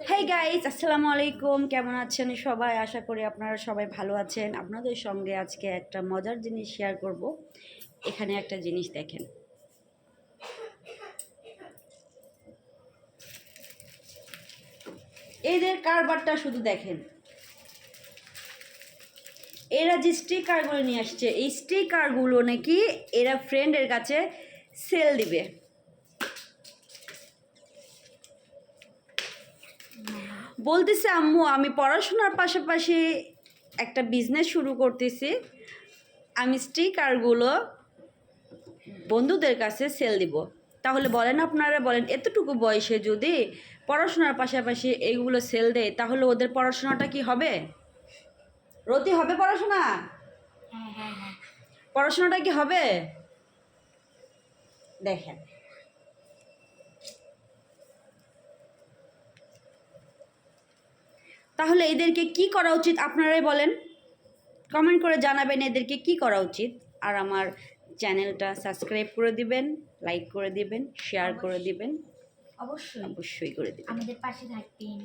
Hey guys, আসসালামু আলাইকুম। কেমন আছেন সবাই? আশা করি আপনারা সবাই ভালো আছেন। আপনাদের সঙ্গে আজকে একটা মজার জিনিস শেয়ার করব। এখানে একটা জিনিস দেখেন, এদের কারবারটা শুধু দেখেন। এরা যে স্টিকারগুলো নিয়ে আসছে, এই স্টিকারগুলো নাকি এরা ফ্রেন্ডের কাছে সেল দিবে। বলতেছে, আম্মু আমি পড়াশোনার পাশাপাশি একটা বিজনেস শুরু করতেছি, আমি স্টিকারগুলো বন্ধুদের কাছে সেল দিব। তাহলে বলেন, আপনারা বলেন, এতটুকু বয়সে যদি পড়াশোনার পাশাপাশি এইগুলো সেল দেয়, তাহলে ওদের পড়াশোনাটা কি হবে? রতি হবে পড়াশোনা? পড়াশোনাটা কি হবে? দেখেন, তাহলে এদেরকে কি করা উচিত আপনারাই বলেন, কমেন্ট করে জানাবেন এদেরকে কি করা উচিত। আর আমার চ্যানেলটা সাবস্ক্রাইব করে দিবেন, লাইক করে দিবেন, শেয়ার করে দিবেন, অবশ্যই অবশ্যই করে দিবেন। আমাদের পাশে থাকবেন।